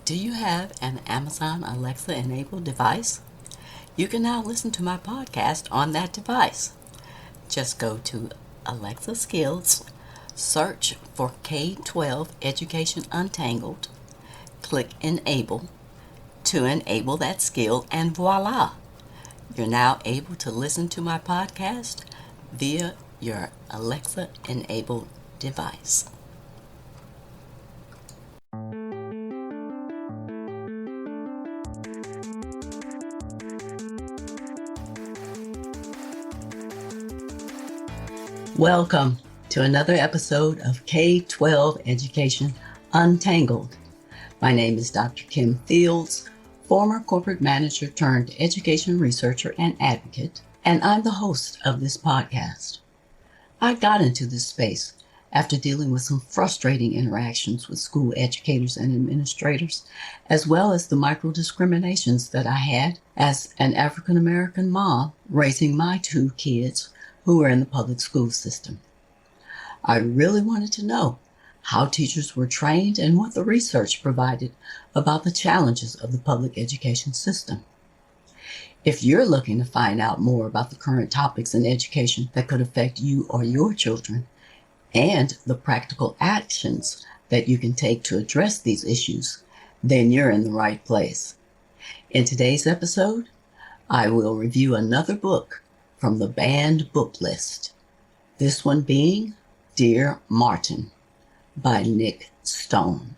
Do you have an Amazon Alexa enabled device? You can now listen to my podcast on that device. Just go to Alexa Skills, search for K-12 Education Untangled, click Enable to enable that skill, and voila! You're now able to listen to my podcast via your Alexa enabled device. Welcome to another episode of K-12 Education Untangled. My name is Dr. Kim Fields, former corporate manager turned education researcher and advocate, and I'm the host of this podcast. I got into this space after dealing with some frustrating interactions with school educators and administrators, as well as the micro-discriminations that I had as an African-American mom raising my two kids who were in the public school system. I really wanted to know how teachers were trained and what the research provided about the challenges of the public education system. If you're looking to find out more about the current topics in education that could affect you or your children, and the practical actions that you can take to address these issues, then you're in the right place. In today's episode, I will review another book from the banned book list. This one being Dear Martin by Nic Stone.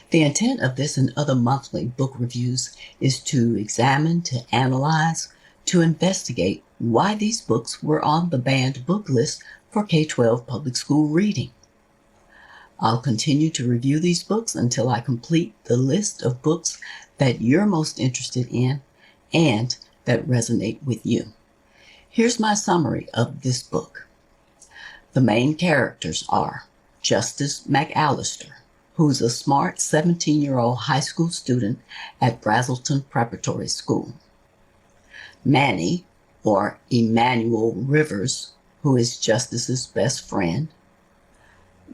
The intent of this and other monthly book reviews is to examine, to analyze, to investigate why these books were on the banned book list for K-12 public school reading. I'll continue to review these books until I complete the list of books that you're most interested in and that resonate with you. Here's my summary of this book. The main characters are Justice McAllister, who's a smart 17-year-old high school student at Brazelton Preparatory School. Manny, or Emmanuel Rivers, who is Justice's best friend.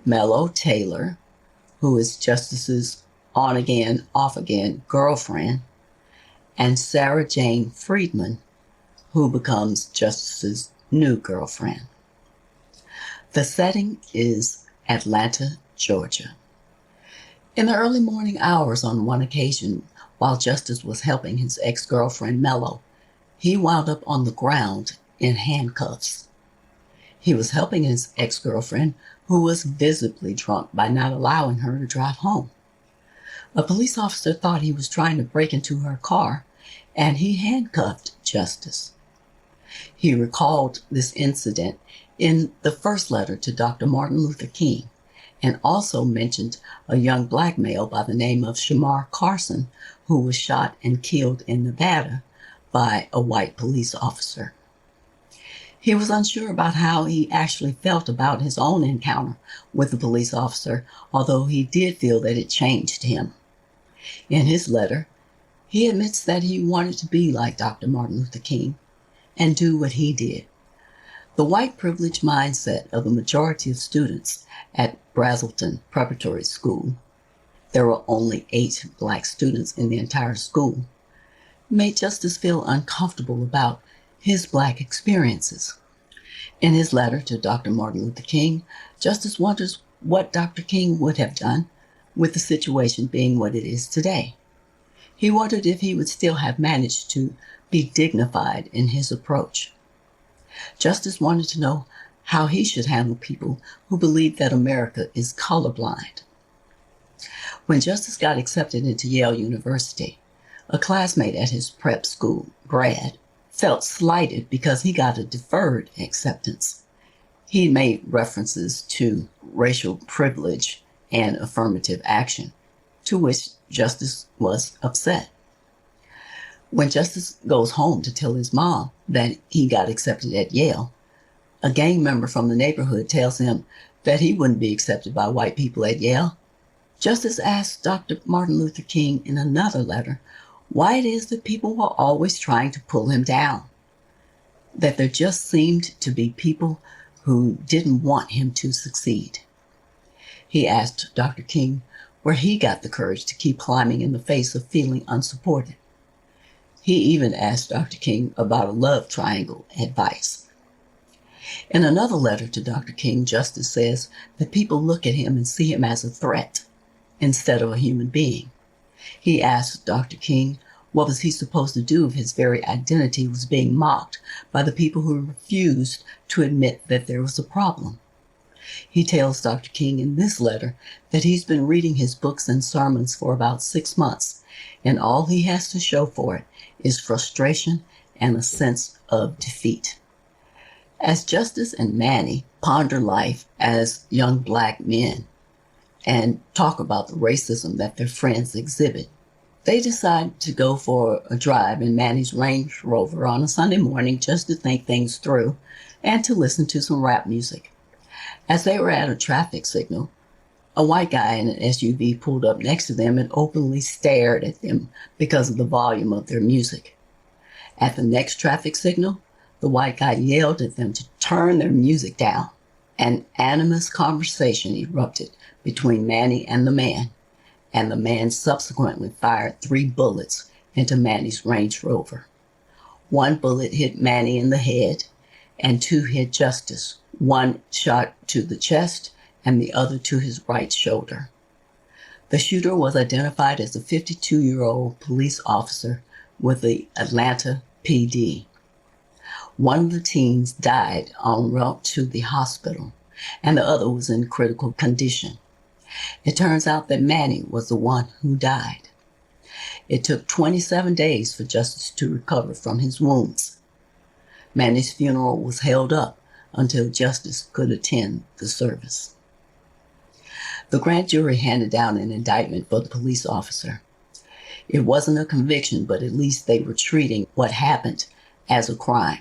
Mello Taylor, who is Justice's on-again, off-again girlfriend. And Sarah Jane Friedman, who becomes Justice's new girlfriend. The setting is Atlanta, Georgia. In the early morning hours on one occasion, while Justice was helping his ex-girlfriend Mello, he wound up on the ground in handcuffs. He was helping his ex-girlfriend, who was visibly drunk, by not allowing her to drive home. A police officer thought he was trying to break into her car, and he handcuffed Justice. He recalled this incident in the first letter to Dr. Martin Luther King, and also mentioned a young black male by the name of Shamar Carson, who was shot and killed in Nevada by a white police officer. He was unsure about how he actually felt about his own encounter with the police officer, although he did feel that it changed him. In his letter, he admits that he wanted to be like Dr. Martin Luther King and do what he did. The white privilege mindset of the majority of students at Brazelton Preparatory School, there were only 8 black students in the entire school, made Justice feel uncomfortable about his black experiences. In his letter to Dr. Martin Luther King, Justice wonders what Dr. King would have done with the situation being what it is today. He wondered if he would still have managed to be dignified in his approach. Justice wanted to know how he should handle people who believe that America is colorblind. When Justice got accepted into Yale University, a classmate at his prep school, Brad, felt slighted because he got a deferred acceptance. He made references to racial privilege and affirmative action, to which Justice was upset. When Justice goes home to tell his mom that he got accepted at Yale, a gang member from the neighborhood tells him that he wouldn't be accepted by white people at Yale. Justice asks Dr. Martin Luther King in another letter why it is that people were always trying to pull him down, that there just seemed to be people who didn't want him to succeed. He asked Dr. King where he got the courage to keep climbing in the face of feeling unsupported. He even asked Dr. King about a love triangle advice. In another letter to Dr. King, Justice says that people look at him and see him as a threat instead of a human being. He asked Dr. King what was he supposed to do if his very identity was being mocked by the people who refused to admit that there was a problem. He tells Dr. King in this letter that he's been reading his books and sermons for about 6 months, and all he has to show for it is frustration and a sense of defeat. As Justice and Manny ponder life as young black men and talk about the racism that their friends exhibit, they decide to go for a drive in Manny's Range Rover on a Sunday morning just to think things through and to listen to some rap music. As they were at a traffic signal, a white guy in an SUV pulled up next to them and openly stared at them because of the volume of their music. At the next traffic signal, the white guy yelled at them to turn their music down. An animous conversation erupted between Manny and the man subsequently fired 3 bullets into Manny's Range Rover. 1 bullet hit Manny in the head, and 2 hit Justice. 1 shot to the chest, and the other to his right shoulder. The shooter was identified as a 52-year-old police officer with the Atlanta PD. One of the teens died en route to the hospital, and the other was in critical condition. It turns out that Manny was the one who died. It took 27 days for Justice to recover from his wounds. Manny's funeral was held up until Justice could attend the service. The grand jury handed down an indictment for the police officer. It wasn't a conviction, but at least they were treating what happened as a crime.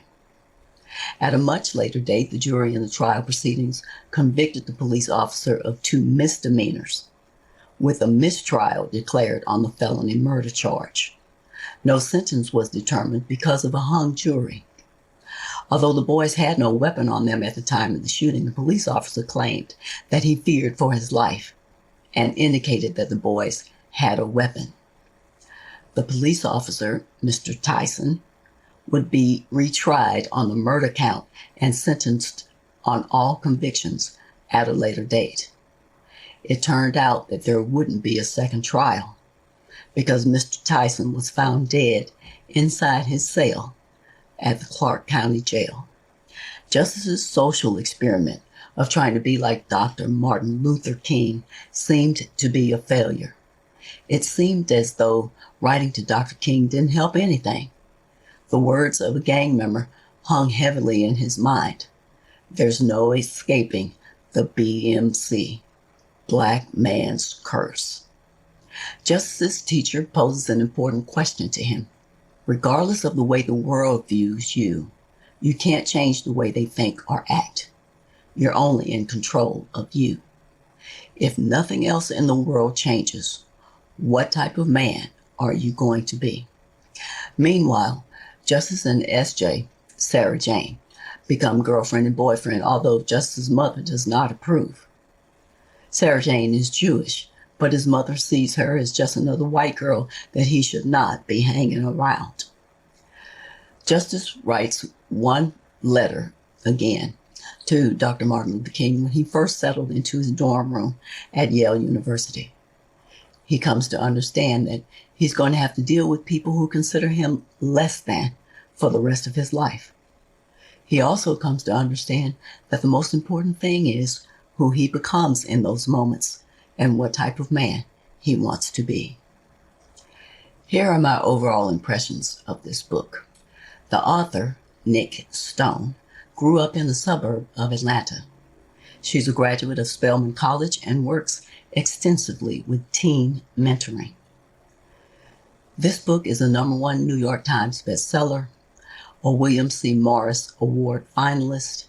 At a much later date, the jury in the trial proceedings convicted the police officer of 2 misdemeanors, with a mistrial declared on the felony murder charge. No sentence was determined because of a hung jury. Although the boys had no weapon on them at the time of the shooting, the police officer claimed that he feared for his life and indicated that the boys had a weapon. The police officer, Mr. Tyson, would be retried on the murder count and sentenced on all convictions at a later date. It turned out that there wouldn't be a second trial because Mr. Tyson was found dead inside his cell at the Clark County Jail. Justice's social experiment of trying to be like Dr. Martin Luther King seemed to be a failure. It seemed as though writing to Dr. King didn't help anything. The words of a gang member hung heavily in his mind. There's no escaping the BMC, black man's curse. Justice's teacher poses an important question to him. Regardless of the way the world views you, you can't change the way they think or act. You're only in control of you. If nothing else in the world changes, what type of man are you going to be? Meanwhile, Justice and SJ, Sarah Jane, become girlfriend and boyfriend, although Justice's mother does not approve. Sarah Jane is Jewish, but his mother sees her as just another white girl that he should not be hanging around. Justice writes one letter again to Dr. Martin Luther King when he first settled into his dorm room at Yale University. He comes to understand that he's going to have to deal with people who consider him less than for the rest of his life. He also comes to understand that the most important thing is who he becomes in those moments and what type of man he wants to be. Here are my overall impressions of this book. The author, Nic Stone, grew up in the suburb of Atlanta. She's a graduate of Spelman College and works extensively with teen mentoring. This book is a #1 New York Times bestseller, a William C. Morris Award finalist,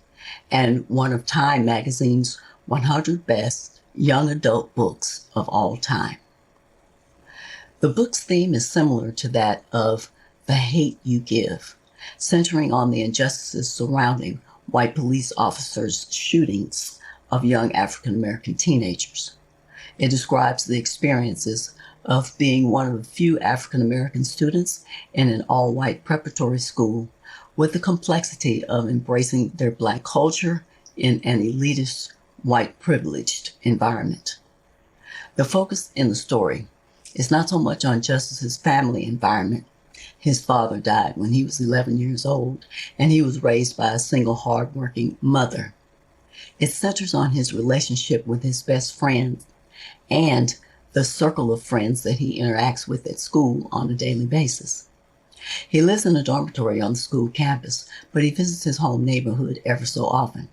and one of Time magazine's 100 best young adult books of all time. The book's theme is similar to that of The Hate You Give, centering on the injustices surrounding white police officers' shootings of young African American teenagers. It describes the experiences of being one of the few African American students in an all-white preparatory school, with the complexity of embracing their Black culture in an elitist, white privileged environment. The focus in the story is not so much on Justice's family environment. His father died when he was 11 years old, and he was raised by a single hardworking mother. It centers on his relationship with his best friend and the circle of friends that he interacts with at school on a daily basis. He lives in a dormitory on the school campus, but he visits his home neighborhood ever so often.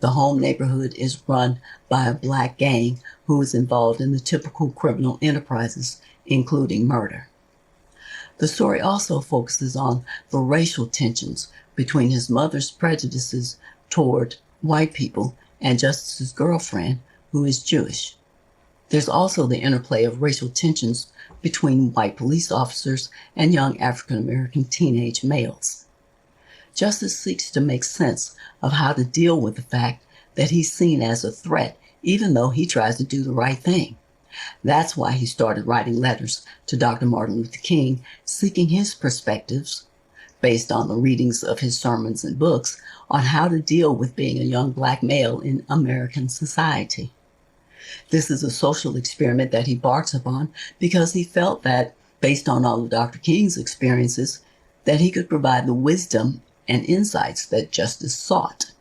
The home neighborhood is run by a Black gang who is involved in the typical criminal enterprises, including murder. The story also focuses on the racial tensions between his mother's prejudices toward white people and Justice's girlfriend, who is Jewish. There's also the interplay of racial tensions between white police officers and young African American teenage males. Justice seeks to make sense of how to deal with the fact that he's seen as a threat, even though he tries to do the right thing. That's why he started writing letters to Dr. Martin Luther King, seeking his perspectives, based on the readings of his sermons and books, on how to deal with being a young Black male in American society. This is a social experiment that he embarks upon because he felt that, based on all of Dr. King's experiences, that he could provide the wisdom and insights that Justice sought.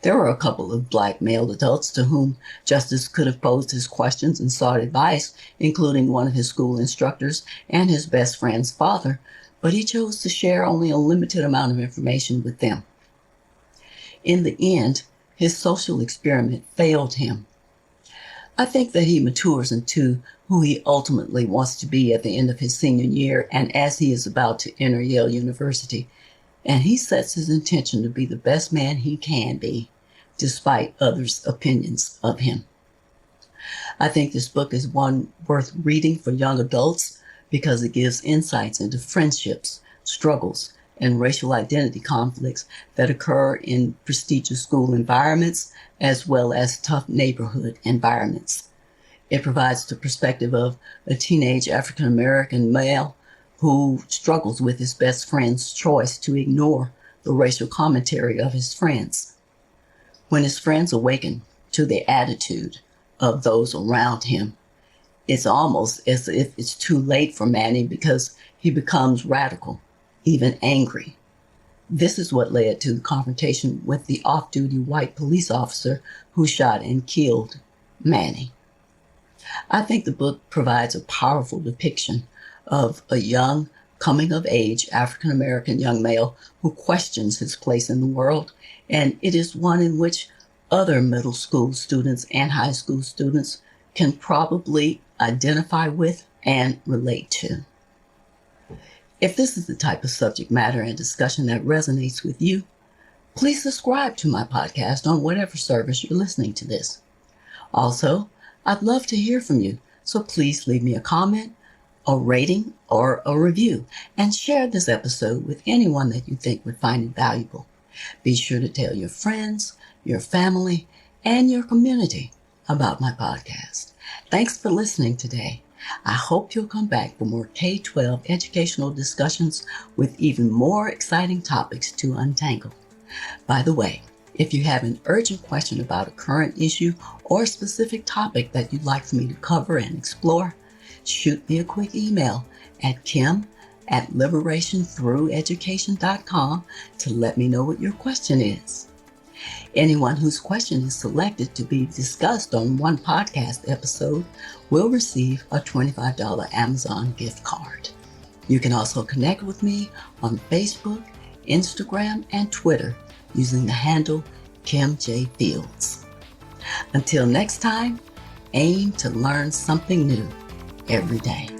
There were a couple of Black male adults to whom Justice could have posed his questions and sought advice, including one of his school instructors and his best friend's father, but he chose to share only a limited amount of information with them. In the end, his social experiment failed him. I think that he matures into who he ultimately wants to be at the end of his senior year and as he is about to enter Yale University, and he sets his intention to be the best man he can be, despite others' opinions of him. I think this book is one worth reading for young adults because it gives insights into friendships, struggles, and racial identity conflicts that occur in prestigious school environments as well as tough neighborhood environments. It provides the perspective of a teenage African American male who struggles with his best friend's choice to ignore the racial commentary of his friends. When his friends awaken to the attitude of those around him, it's almost as if it's too late for Manny because he becomes radical, even angry. This is what led to the confrontation with the off-duty white police officer who shot and killed Manny. I think the book provides a powerful depiction of a young, coming-of-age African-American young male who questions his place in the world, and it is one in which other middle school students and high school students can probably identify with and relate to. If this is the type of subject matter and discussion that resonates with you, please subscribe to my podcast on whatever service you're listening to this. Also, I'd love to hear from you, so please leave me a comment, a rating, or a review, and share this episode with anyone that you think would find it valuable. Be sure to tell your friends, your family, and your community about my podcast. Thanks for listening today. I hope you'll come back for more K-12 educational discussions with even more exciting topics to untangle. By the way, if you have an urgent question about a current issue or a specific topic that you'd like for me to cover and explore, shoot me a quick email at kim@liberationthrougheducation.com to let me know what your question is. Anyone whose question is selected to be discussed on one podcast episode will receive a $25 Amazon gift card. You can also connect with me on Facebook, Instagram, and Twitter using the handle Kim J. Fields. Until next time, aim to learn something new every day.